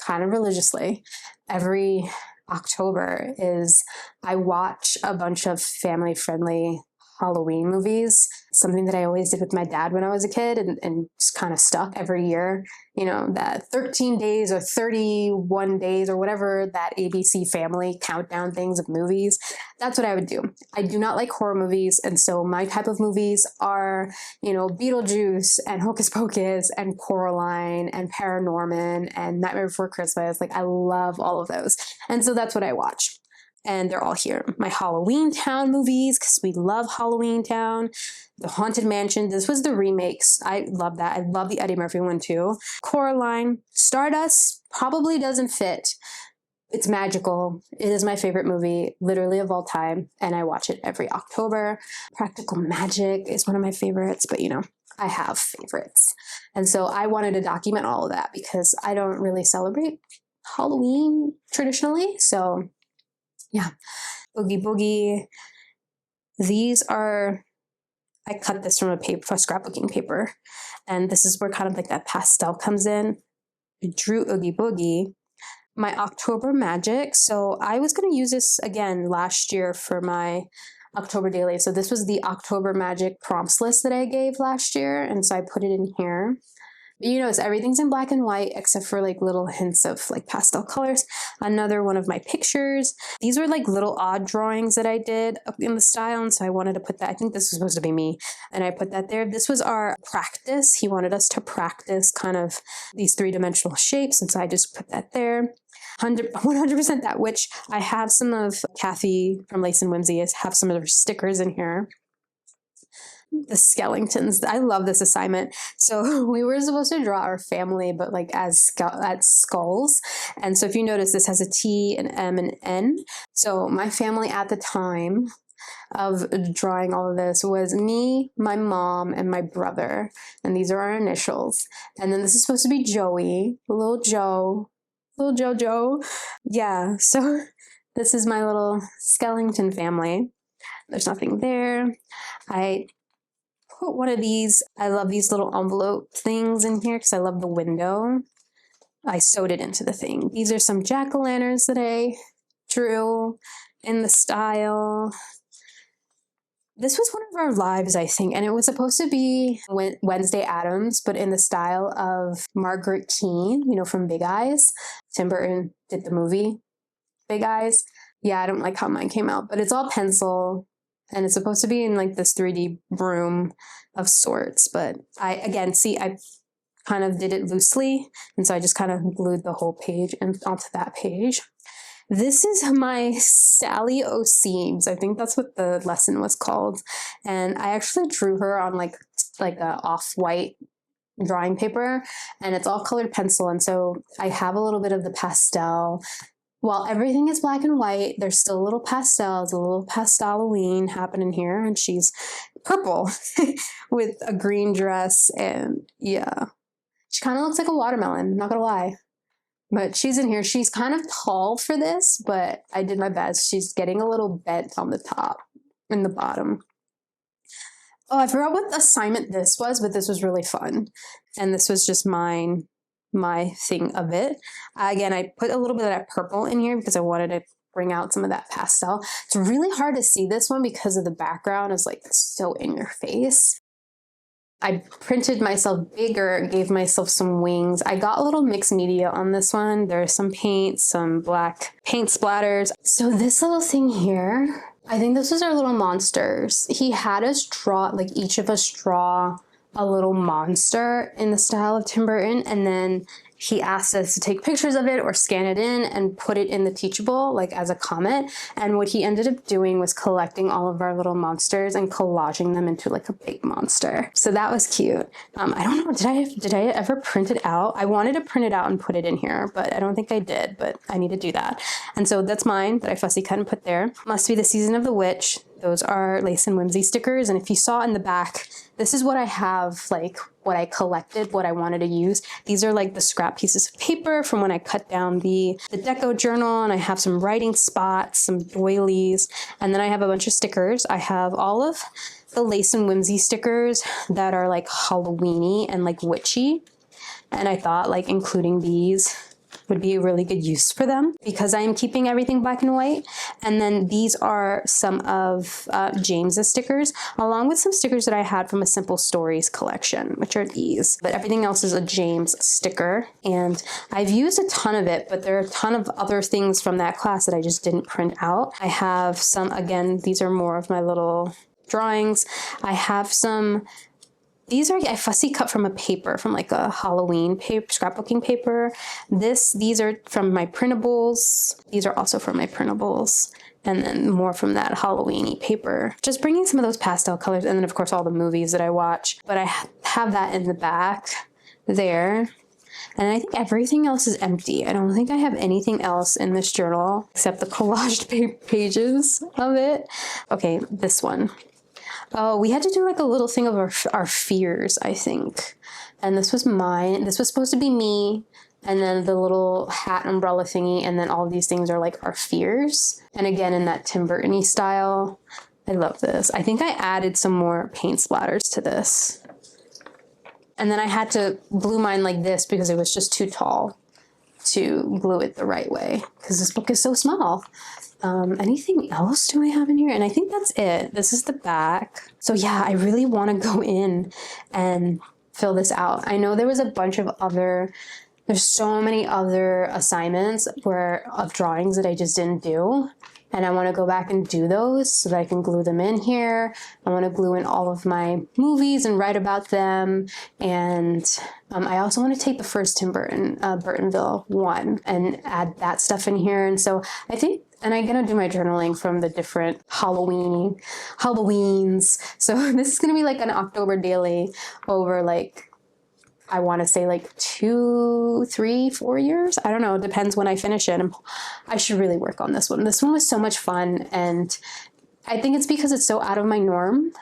kind of religiously every October is I watch a bunch of family-friendly Halloween movies. something that I always did with my dad when I was a kid and just kind of stuck every year, you know, that 13 days or 31 days or whatever that ABC Family countdown things of movies. That's what I would do. I do not like horror movies. And so my type of movies are, you know, Beetlejuice and Hocus Pocus and Coraline and Paranorman and Nightmare Before Christmas. Like I love all of those. And so that's what I watch. And they're all here. My Halloween Town movies, because we love Halloween Town. The Haunted Mansion. This was the remakes. I love that. I love the Eddie Murphy one too. Coraline. Stardust probably doesn't fit. It's magical. It is my favorite movie, literally of all time. And I watch it every October. Practical Magic is one of my favorites, but you know, I have favorites. And so I wanted to document all of that because I don't really celebrate Halloween traditionally. So yeah, Boogie Boogie. These are, I cut this from a scrapbooking paper. And this is where kind of like that pastel comes in. I drew Oogie Boogie. My October Magic. So I was going to use this again last year for my October daily. So this was the October Magic prompts list that I gave last year. And so I put it in here. You notice everything's in black and white except for like little hints of like pastel colors. Another one of my pictures. These were like little odd drawings that I did in the style. And so I wanted to put that. I think this was supposed to be me. And I put that there. This was our practice. He wanted us to practice kind of these three-dimensional shapes. And so I just put that there. 100% that, which I have some of Kathy from Lace and Whimsy. I have some of her stickers in here. The Skellingtons. I love this assignment. So we were supposed to draw our family, but like as skulls. And so if you notice, this has a T, an M, and N. So my family at the time of drawing all of this was me, my mom, and my brother. And these are our initials. And then this is supposed to be Joey, little Joe. Yeah, so this is my little Skellington family. There's nothing there. I put one of these, I love these little envelope things in here because I love the window. I sewed it into the thing. These are some jack-o'-lanterns that I drew in the style. This was one of our lives, I think, and it was supposed to be Wednesday Addams, but in the style of Margaret Keane, you know, from Big Eyes. Tim Burton did the movie Big Eyes. Yeah, I don't like how mine came out, but it's all pencil. And it's supposed to be in like this 3D room of sorts. But I kind of did it loosely. And so I just kind of glued the whole page onto that page. This is my Sally O'Seams. I think that's what the lesson was called. And I actually drew her on like a off-white drawing paper. And it's all colored pencil. And so I have a little bit of the pastel. While everything is black and white, there's still little pastels, a little pastel-Halloween happening here, and she's purple with a green dress, and yeah. She kind of looks like a watermelon, not gonna lie. But she's in here. She's kind of tall for this, but I did my best. She's getting a little bent on the top and the bottom. Oh, I forgot what assignment this was, but this was really fun. And this was just my thing of it. Again, I put a little bit of that purple in here because I wanted to bring out some of that pastel. It's really hard to see this one because of the background is like so in your face. I printed myself bigger, gave myself some wings. I got a little mixed media on this one. There's some paint, some black paint splatters. So this little thing here, I think this was our little monsters. He had us draw, like each of us draw a little monster in the style of Tim Burton, and then he asked us to take pictures of it or scan it in and put it in the Teachable, like as a comment. And what he ended up doing was collecting all of our little monsters and collaging them into like a big monster. So that was cute. I don't know, did I ever print it out? I wanted to print it out and put it in here, but I don't think I did, but I need to do that. And so that's mine that I fussy cut and put there. Must Be the Season of the Witch. Those are Lace and Whimsy stickers. And if you saw in the back, this is what I have, like what I collected, what I wanted to use. These are like the scrap pieces of paper from when I cut down the deco journal, and I have some writing spots, some doilies, and then I have a bunch of stickers. I have all of the Lace and Whimsy stickers that are like Halloween-y and like witchy. And I thought like including these would be a really good use for them because I am keeping everything black and white. And then these are some of James's stickers, along with some stickers that I had from a Simple Stories collection, which are these. But everything else is a James sticker. And I've used a ton of it, but there are a ton of other things from that class that I just didn't print out. I have some, again, these are more of my little drawings. I have some, these are a fussy cut from a paper, from like a Halloween paper, scrapbooking paper. These are from my printables. These are also from my printables. And then more from that Halloween-y paper. Just bringing some of those pastel colors, and then of course all the movies that I watch. But I have that in the back there. And I think everything else is empty. I don't think I have anything else in this journal except the collaged pages of it. Okay, this one. Oh, we had to do like a little thing of our fears, I think. And this was mine. This was supposed to be me. And then the little hat umbrella thingy. And then all of these things are like our fears. And again, in that Tim Burton-y style. I love this. I think I added some more paint splatters to this. And then I had to glue mine like this because it was just too tall to glue it the right way. Because this book is so small. Anything else do I have in here? And I think that's it. This is the back. So yeah, I really want to go in and fill this out. I know there was a bunch of there's so many other assignments of drawings that I just didn't do. And I want to go back and do those so that I can glue them in here. I want to glue in all of my movies and write about them. And I also want to take the first Tim Burton, Burtonville one, and add that stuff in here. And so I think, and I'm going to do my journaling from the different Halloweens. So this is going to be like an October daily over like, I want to say like 2, 3, 4 years. I don't know. It depends when I finish it. I should really work on this one. This one was so much fun. And I think it's because it's so out of my norm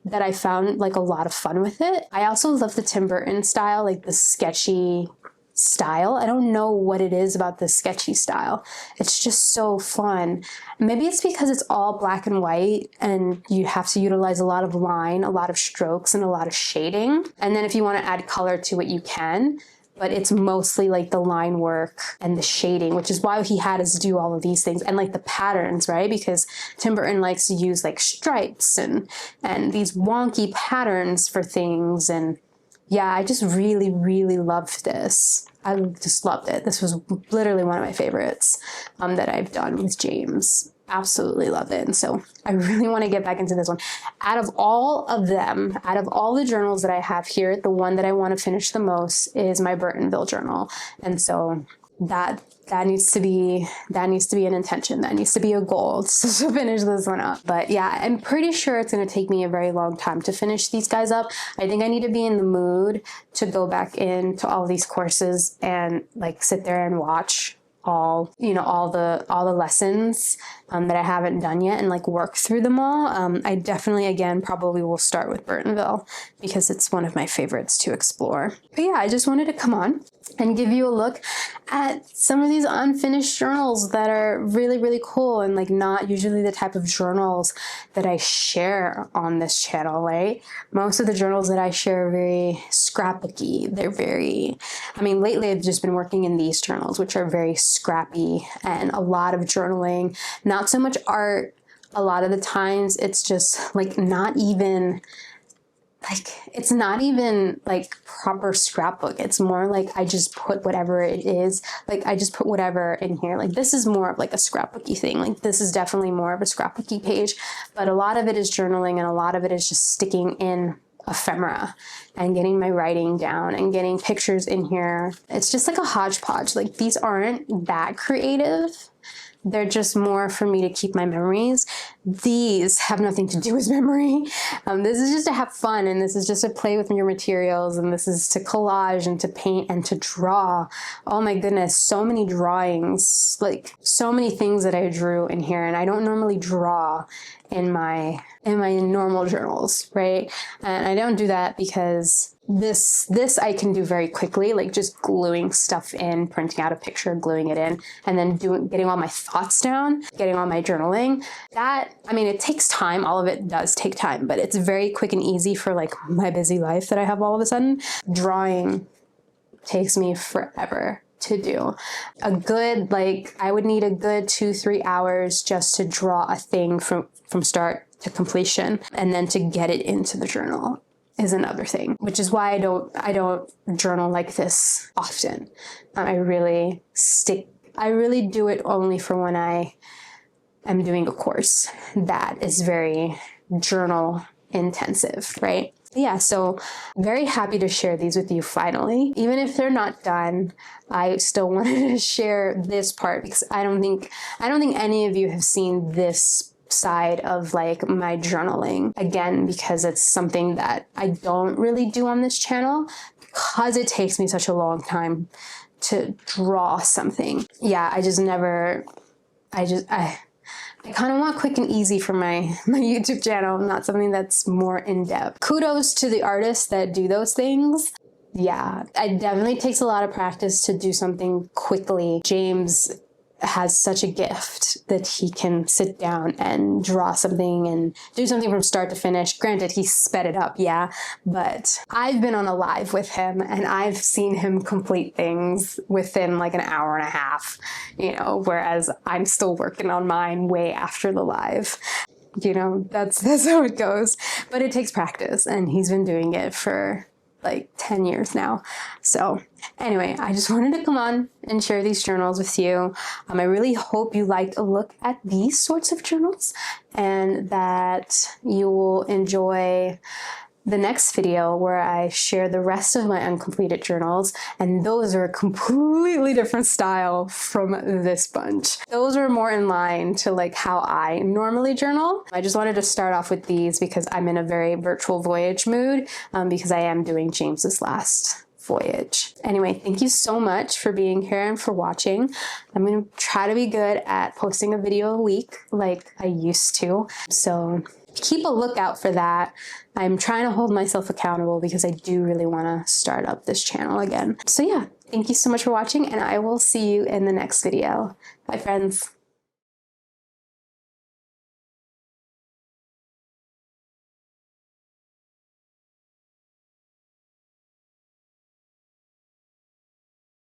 that I found like a lot of fun with it. I also love the Tim Burton style, like the sketchy style. I don't know what it is about this sketchy style. It's just so fun. Maybe it's because it's all black and white and you have to utilize a lot of line, a lot of strokes, and a lot of shading. And then if you want to add color to it, you can. But it's mostly like the line work and the shading, which is why he had us do all of these things. And like the patterns, right? Because Tim Burton likes to use like stripes and these wonky patterns for things. And yeah, I just really, really loved this. I just loved it. This was literally one of my favorites that I've done with James. Absolutely love it. And so I really want to get back into this one. Out of all of them, out of all the journals that I have here, the one that I want to finish the most is my Burtonville journal. And so that needs to be an intention. That needs to be a goal to finish this one up. But yeah, I'm pretty sure it's going to take me a very long time to finish these guys up. I think I need to be in the mood to go back into all these courses and like sit there and watch all the lessons that I haven't done yet and like work through them all. I definitely, again, probably will start with Burtonville because it's one of my favorites to explore. But yeah, I just wanted to come on and give you a look at some of these unfinished journals that are really, really cool and like not usually the type of journals that I share on this channel, right? Most of the journals that I share are very scrapbooky. Lately I've just been working in these journals, which are very scrappy and a lot of journaling, not so much art. A lot of the times it's just like it's not even like proper scrapbook. It's more like I just put whatever it is. Like I just put whatever in here. Like this is more of like a scrapbooky thing. Like this is definitely more of a scrapbooky page, but a lot of it is journaling and a lot of it is just sticking in ephemera and getting my writing down and getting pictures in here. It's just like a hodgepodge. Like these aren't that creative. They're just more for me to keep my memories. These have nothing to do with memory. This is just to have fun, and this is just to play with your materials, and this is to collage and to paint and to draw. Oh my goodness, so many drawings, like so many things that I drew in here, and I don't normally draw in my normal journals, right? And I don't do that because this I can do very quickly, like just gluing stuff in, printing out a picture, gluing it in, and then getting all my thoughts down, getting all my journaling. It takes time. All of it does take time, but it's very quick and easy for like my busy life that I have all of a sudden. Drawing takes me forever to do. I would need a good 2-3 hours just to draw a thing from start to completion, and then to get it into the journal is another thing, which is why I don't journal like this often. I really do it only for when I am doing a course that is very journal intensive, right? Yeah, so very happy to share these with you finally. Even if they're not done, I still wanted to share this part because I don't think any of you have seen this side of like my journaling, again, because it's something that I don't really do on this channel because it takes me such a long time to draw something. Yeah, I kind of want quick and easy for my YouTube channel, not something that's more in-depth. Kudos to the artists that do those things. Yeah, it definitely takes a lot of practice to do something quickly. James has such a gift that he can sit down and draw something and do something from start to finish. Granted, he sped it up, yeah, but I've been on a live with him and I've seen him complete things within like an hour and a half, whereas I'm still working on mine way after the live. That's how it goes. But it takes practice, and he's been doing it for like 10 years now. So anyway, I just wanted to come on and share these journals with you. I really hope you liked a look at these sorts of journals and that you will enjoy the next video where I share the rest of my uncompleted journals, and those are a completely different style from this bunch. Those are more in line to like how I normally journal. I just wanted to start off with these because I'm in a very virtual voyage mood, because I am doing James's last voyage. Anyway, thank you so much for being here and for watching. I'm going to try to be good at posting a video a week like I used to. So keep a lookout for that. I'm trying to hold myself accountable because I do really want to start up this channel again. So yeah, thank you so much for watching, and I will see you in the next video. Bye, friends.